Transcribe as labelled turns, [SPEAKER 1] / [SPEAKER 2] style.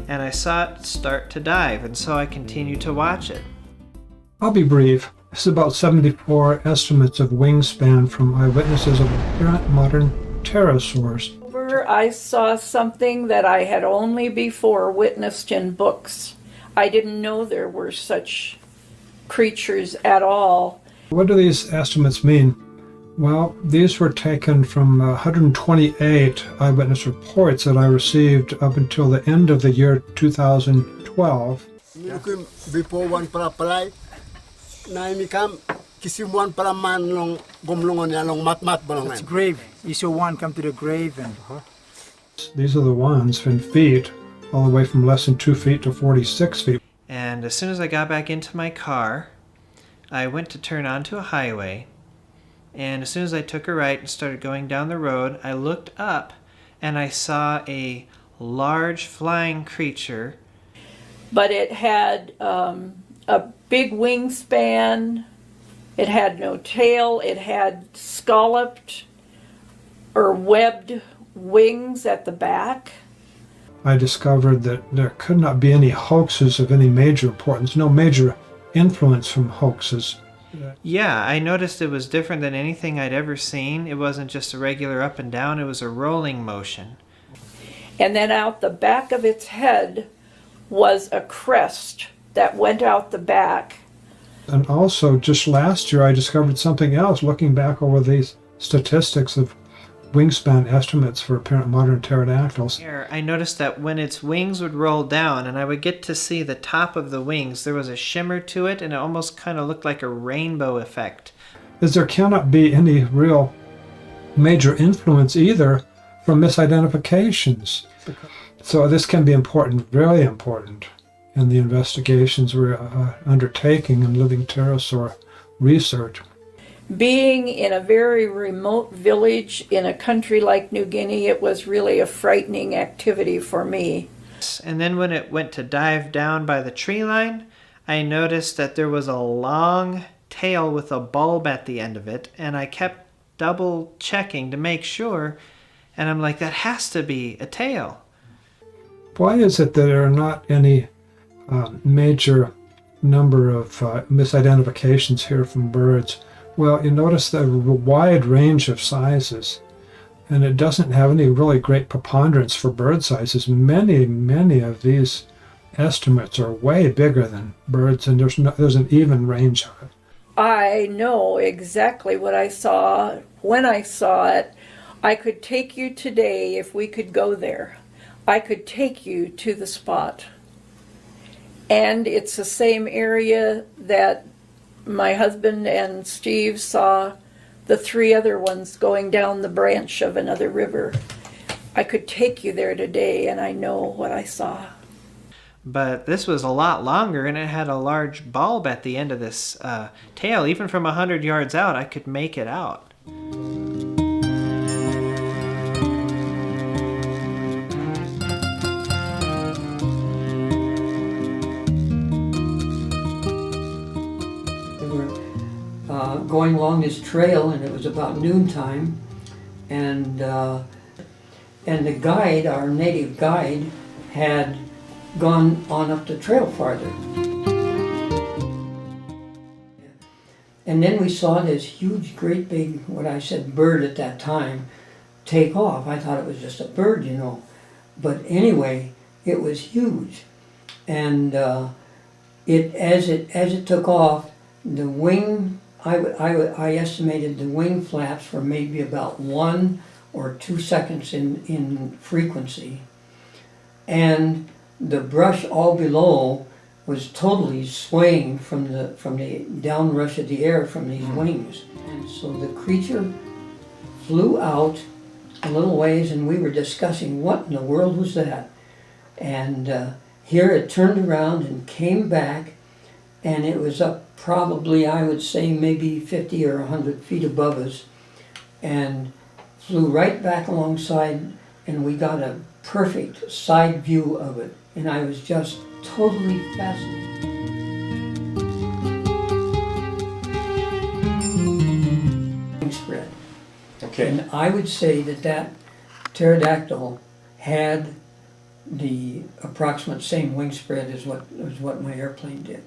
[SPEAKER 1] and I saw it start to dive, and so I continued to watch it.
[SPEAKER 2] I'll be brief. This is about 74 estimates of wingspan from eyewitnesses of apparent modern pterosaurs.
[SPEAKER 3] I saw something that I had only before witnessed in books. I didn't know there were such creatures at all.
[SPEAKER 2] What do these estimates mean? Well, these were taken from 128 eyewitness reports that I received up until the end of the year 2012.
[SPEAKER 4] Before one palay, naimikam kisimuan paraman long gomlongon yalong matmat balongan.
[SPEAKER 5] It's grave. Issue one come to the grave and.
[SPEAKER 2] These are the ones in feet, all the way from less than 2 feet to 46 feet.
[SPEAKER 1] And as soon as I got back into my car, I went to turn onto a highway. And as soon as I took a right and started going down the road, I looked up and I saw a large flying creature.
[SPEAKER 3] But it had a big wingspan. It had no tail. It had scalloped or webbed wings at the back.
[SPEAKER 2] I discovered that there could not be any hoaxes of any major importance, no major influence from hoaxes.
[SPEAKER 1] Yeah, I noticed it was different than anything I'd ever seen. It wasn't just a regular up and down, it was a rolling motion.
[SPEAKER 3] And then out the back of its head was a crest that went out the back.
[SPEAKER 2] And also, just last year, I discovered something else looking back over these statistics of wingspan estimates for apparent modern pterodactyls.
[SPEAKER 1] Here, I noticed that when its wings would roll down and I would get to see the top of the wings, there was a shimmer to it and it almost kind of looked like a rainbow effect.
[SPEAKER 2] Is there cannot be any real major influence either from misidentifications. So this can be important, really important, in the investigations we're undertaking in living pterosaur research.
[SPEAKER 3] Being in a very remote village in a country like New Guinea, it was really a frightening activity for me.
[SPEAKER 1] And then when it went to dive down by the tree line, I noticed that there was a long tail with a bulb at the end of it, and I kept double checking to make sure, and I'm like, that has to be a tail.
[SPEAKER 2] Why is it that there are not any major number of misidentifications here from birds? Well, you notice the wide range of sizes, and it doesn't have any really great preponderance for bird sizes. Many of these estimates are way bigger than birds, and there's an even range of it.
[SPEAKER 3] I know exactly what I saw. When I saw it, I could take you today if we could go there. I could take you to the spot. And it's the same area that my husband and Steve saw the three other ones going down the branch of another river. I could take you there today, and I know what I saw.
[SPEAKER 1] But this was a lot longer, and it had a large bulb at the end of this tail. Even from 100 yards out, I could make it out.
[SPEAKER 6] Going along this trail, and it was about noontime, and the guide, our native guide, had gone on up the trail farther. And then we saw this huge, great big, what I said, bird at that time, take off. I thought it was just a bird, you know. But anyway, it was huge. And as it took off, the wing, I estimated the wing flaps were maybe about 1 or 2 seconds in frequency. And the brush all below was totally swaying from the downrush of the air from these wings. And so the creature flew out a little ways, and we were discussing what in the world was that. And here it turned around and came back, and it was up probably, I would say, maybe 50 or 100 feet above us, and flew right back alongside, and we got a perfect side view of it, and I was just totally fascinated. Spread. Okay. And I would say that pterodactyl had the approximate same wing spread as what my airplane did.